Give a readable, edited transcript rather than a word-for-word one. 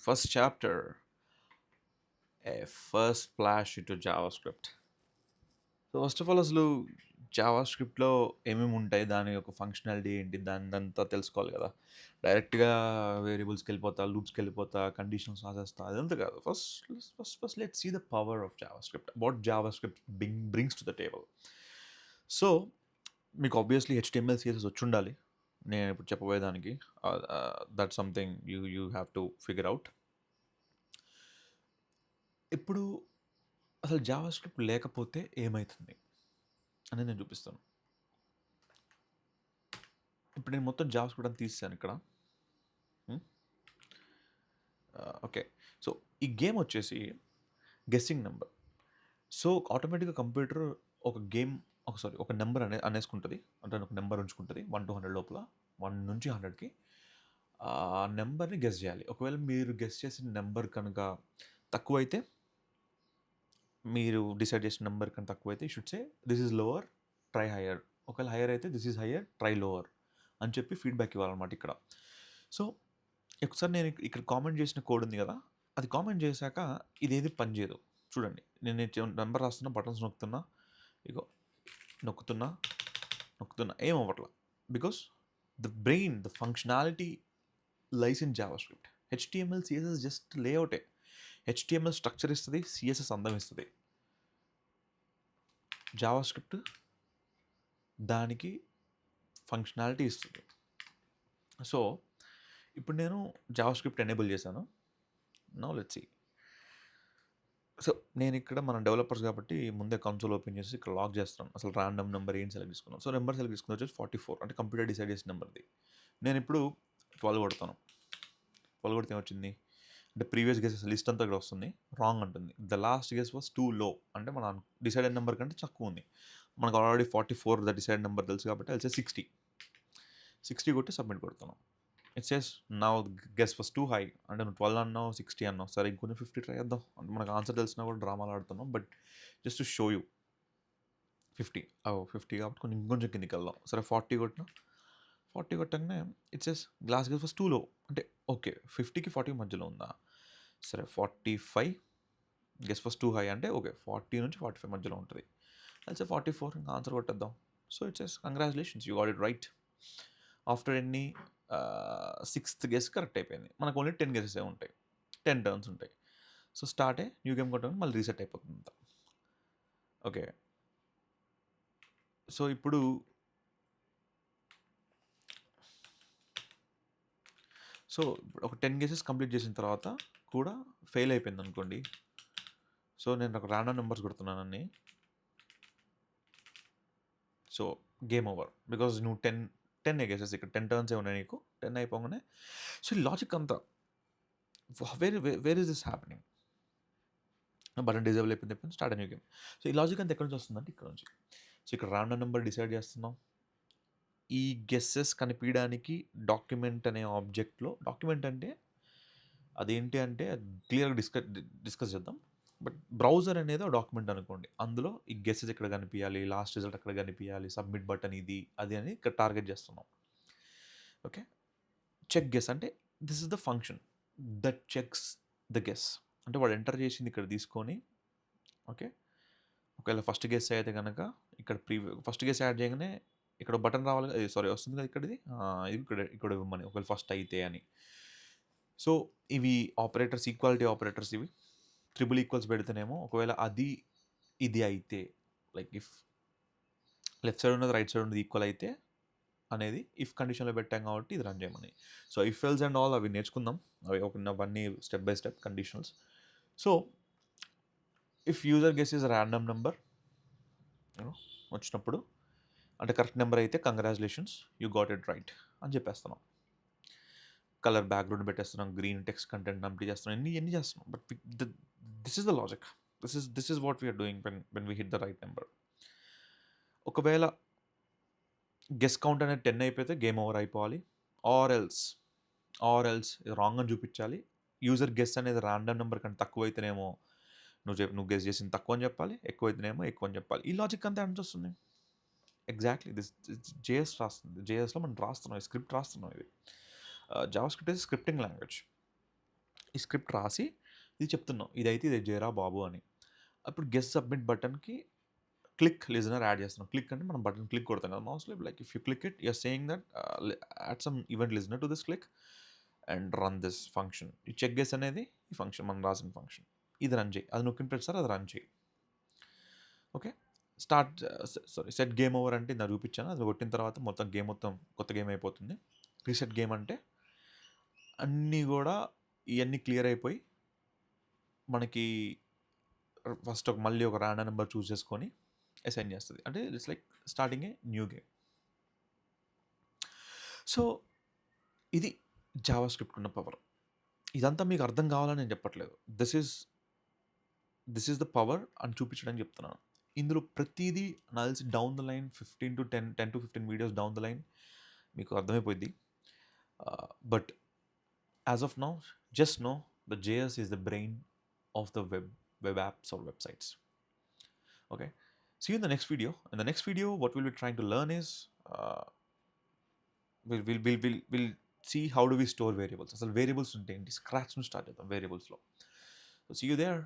first chapter, a first splash into JavaScript. So first of all అసలు Java స్క్రిప్ట్లో ఏమేమి ఉంటాయి, దాని యొక్క ఫంక్షనాలిటీ ఏంటి, దానిదంతా తెలుసుకోవాలి కదా. డైరెక్ట్గా వేరియబుల్స్కి వెళ్ళిపోతా, లూప్స్కి వెళ్ళిపోతా, కండిషన్స్ రాసేస్తా, అదంతా కాదు. First let see the power of JavaScript, what JavaScript brings to the table. So మీకు ఆబ్వియస్లీ హెచ్టిఎంఎల్ సిఎస్ఎస్ వచ్చి ఉండాలి నేను ఇప్పుడు చెప్పబోయేదానికి. That something you have to figure out. ఇప్పుడు అసలు జావా స్క్రిప్ట్ లేకపోతే ఏమవుతుంది అనేది నేను చూపిస్తాను. ఇప్పుడు నేను మొత్తం జావా స్క్రిప్ట్ అని తీసాను ఇక్కడ. ఓకే, సో ఈ గేమ్ వచ్చేసి గెస్సింగ్ నెంబర్. సో ఆటోమేటిక్గా కంప్యూటర్ ఒక గేమ్ ఒక నెంబర్ అనేసుకుంటుంది, అంటే ఒక నెంబర్ ఉంచుకుంటుంది 1 to 100 లోపల, 1 నుంచి 100కి ఆ నెంబర్ని గెస్ చేయాలి. ఒకవేళ మీరు గెస్ చేసిన నెంబర్ కనుక తక్కువైతే, మీరు డిసైడ్ చేసిన నెంబర్ కనుక తక్కువైతే should say this is lower, try higher. ఒకవేళ హయ్యర్ అయితే this is higher, try lower అని చెప్పి ఫీడ్బ్యాక్ ఇవ్వాలన్నమాట ఇక్కడ. సో ఒకసారి నేను ఇక్కడ కామెంట్ చేసిన కోడ్ ఉంది కదా, అది కామెంట్ చేశాక ఇదేది పనిచేయదు. చూడండి, నేను నెంబర్ రాస్తున్నా, బటన్స్ నొక్కుతున్నా, ఇగో నొక్కుతున్నా ఏం అవ్వట్లా. Because the brain, the functionality lies in JavaScript. HTML CSS just లేఅవుటే. హెచ్టిఎంఎల్ స్ట్రక్చర్ ఇస్తుంది, సిఎస్ఎస్ అందం ఇస్తుంది. జావా స్క్రిప్ట్ దానికి ఫంక్షనాలిటీ ఇస్తుంది. సో ఇప్పుడు నేను జావా స్క్రిప్ట్ ఎనేబుల్ చేశాను. Now let's see. సో నేను ఇక్కడ మనం డెవలపర్స్ కాబట్టి ముందే కన్సోల్ ఓపెన్ చేసి ఇక్కడ లాక్ చేస్తాను. అసలు ర్యాండమ్ నెంబర్ ఏంటి సెలెక్ట్ చేసుకున్నాను. సో నెంబర్ సెలెక్ట్ చేసుకుని వచ్చేసి 44, అంటే కంప్యూటర్ డిసైడ్ చేసిన నెంబర్ది. నేను ఇప్పుడు 12 కొడతాను. 12 కొడితే ఏమొచ్చింది అంటే ప్రీవియస్ గెసెస్ లిస్ట్ అంతా ఇక్కడ వస్తుంది, రాంగ్ అంటుంది. The last guess was two లో, అంటే మన డిసైడెడ్ నెంబర్ కంటే తక్కువ ఉంది. మనకు ఆల్రెడీ 44 ద డిసైడ్ నెంబర్ తెలుసు కాబట్టి అది 60 కొట్టి సబ్మిట్ కొడతాను. ఇట్ సేస్ నా గెస్ వాస్ టూ హై, అంటే నువ్వు 12 అన్నావు, 60 అన్నావు, సరే ఇంకొన్ని 50 ట్రై చేద్దాం అంటే మనకు ఆన్సర్ తెలిసినా కూడా డ్రామాలు ఆడుతున్నాం. But just to show you 50 కాబట్టి ఇంకొంచెం కిందికి వెళ్దాం. సరే 40 కొట్టినా, 40 కొట్టగానే it says glass guess was 2 లో, అంటే ఓకే 50కి 40 మధ్యలో ఉందా, సరే 45 గెస్ వాస్ టూ హై, అంటే ఓకే 40 నుంచి 45 మధ్యలో ఉంటుంది. అయితే 44 ఇంకా ఆన్సర్ కొట్టేద్దాం. So it says congratulations, you got it right. After ఎన్ని 6th గెస్ కరెక్ట్ అయిపోయింది. మనకు ఓన్లీ 10 గెసెస్ ఉంటాయి, 10 టర్న్స్ ఉంటాయి. సో స్టార్టే న్యూ గేమ్ కొట్టడం మళ్ళీ రీసెట్ అయిపోతుంది అంతా. ఓకే, సో ఇప్పుడు ఒక 10 గెసెస్ కంప్లీట్ చేసిన తర్వాత కూడా ఫెయిల్ అయిపోయింది అనుకోండి. సో నేను ఒక ర్యాండమ్ నెంబర్స్ కొడుతున్నానని, సో గేమ్ ఓవర్. బికాజ్ నువ్వు 10 గెసెస్, ఇక్కడ 10 టర్న్స్ ఉన్నాయి నీకు, 10 అయిపోగానే. సో ఈ లాజిక్ అంతా where is this happening, button disable అయిపోయింది, స్టార్ట్ న్యూ గేమ్. సో ఈ లాజిక్ అంతా ఎక్కడి నుంచి వస్తుందంటే ఇక్కడ నుంచి. సో ఇక్కడ ర్యాండమ్ నెంబర్ డిసైడ్ చేస్తున్నాం. ఈ గెస్సెస్ కనిపించడానికి డాక్యుమెంట్ అనే ఆబ్జెక్ట్లో, డాక్యుమెంట్ అంటే అదేంటి అంటే క్లియర్గా డిస్కస్ చేద్దాం. బట్ బ్రౌజర్ అనేది ఒక డాక్యుమెంట్ అనుకోండి, అందులో ఈ గెస్సెస్ ఎక్కడ కనిపించాలి, లాస్ట్ రిజల్ట్ ఎక్కడ కనిపించాలి, సబ్మిట్ బటన్ ఇది అది అని ఇక్కడ టార్గెట్ చేస్తున్నాం. ఓకే, చెక్ గెస్ అంటే this is the function that checks the guess, అంటే వాడు ఎంటర్ చేసింది ఇక్కడ తీసుకొని. ఓకే, ఒకవేళ ఫస్ట్ గెస్ అయితే కనుక ఇక్కడ ఫస్ట్ గెస్ యాడ్ చేయగానే ఇక్కడ బటన్ రావాలి, సారీ వస్తుంది కదా ఇక్కడిది, ఇది ఇక్కడ ఇవ్వమని, ఒకవేళ ఫస్ట్ అయితే అని. సో ఇవి ఆపరేటర్స్, ఈక్వాలిటీ ఆపరేటర్స్ ఇవి. ట్రిపుల్ ఈక్వల్స్ పెడితేనేమో ఒకవేళ అది ఇది అయితే, లైక్ ఇఫ్ లెఫ్ట్ సైడ్ ఉన్నది రైట్ సైడ్ ఉన్నది ఈక్వల్ అయితే అనేది ఇఫ్ కండిషన్లో పెట్టాం కాబట్టి ఇది రన్ చేయమని. So if else and all అవి నేర్చుకుందాం, అవి అవన్నీ step by step conditionals. So if user guess is random number వచ్చినప్పుడు, అంటే కరెక్ట్ నెంబర్ అయితే congratulations, you got it right అని చెప్పేస్తున్నాం. కలర్ బ్యాక్గ్రౌండ్ పెట్టేస్తున్నాం, గ్రీన్ టెక్స్ట్ కంటెంట్ కంప్లీట్ చేస్తున్నాం, ఎన్ని చేస్తున్నాం. But this is the logic, this is what we're doing when we hit the right number. ఒకవేళ గెస్ కౌంట్ అనేది 10 అయిపోతే గేమ్ ఓవర్ అయిపోవాలి. ఆర్ ఎల్స్ ఇది రాంగ్ అని చూపించాలి. యూజర్ గెస్ అనేది ర్యాండమ్ నెంబర్ కంటే తక్కువ అయితేనేమో నువ్వు గెస్ చేసింది తక్కువ అని చెప్పాలి, ఎక్కువ అయితేనేమో ఎక్కువ అని చెప్పాలి. ఈ లాజిక్ అంతా ఎంత వస్తుంది ఎగ్జాక్ట్లీ దిస్ జేఎస్ రాస్తుంది. జేఎస్లో మనం రాస్తున్నాం, స్క్రిప్ట్ రాస్తున్నాం. ఇది Java script is scripting language. ఈ స్క్రిప్ట్ రాసి ఇది చెప్తున్నాం, ఇదైతే ఇది చేయరా బాబు అని. అప్పుడు గెస్ సబ్మిట్ బటన్కి క్లిక్ లిజనర్ యాడ్ చేస్తున్నాం. క్లిక్ అంటే మనం బటన్ క్లిక్ కొడతాం కదా మౌస్లో. Like if you click it you're saying that add some event listener to this click and run this function. ఈ చెక్ గెస్ అనేది ఈ ఫంక్షన్, మనం రాసిన ఫంక్షన్. ఇది రన్ చేయి, అది నొక్కిన ప్రతిసారి అది రన్ చేయి. Okay, start sorry set game over అంటే నేను చూపించాను. అది కొట్టిన తర్వాత మొత్తం గేమ్ మొత్తం కొత్త గేమ్ అయిపోతుంది. రీసెట్ గేమ్ అంటే అన్నీ కూడా ఇవన్నీ క్లియర్ అయిపోయి మనకి ఫస్ట్ మళ్ళీ ఒక ర్యాండమ్ నెంబర్ చూస్ చేసుకొని అసైన్ చేస్తుంది. అంటే it's like starting a new game. So ఇది జావా స్క్రిప్ట్ ఉన్న పవర్. ఇదంతా మీకు అర్థం కావాలని నేను చెప్పట్లేదు. దిస్ ఈస్ ద పవర్ అని చూపించడానికి చెప్తున్నాను. ఇందులో ప్రతిదీ నాకు తెలిసి down the line 10 to 15 videos down the line మీకు అర్థమైపోయింది. But as of now just know the JS is the brain of the web apps or websites. Okay, see you in the next video. In the next video, what we'll be trying to learn is we'll see how do we store variables. అసలు variables ఉంటే ఏంటి, scratch నుంచి start చేద్దాం వేరియబుల్స్లో. So see you there.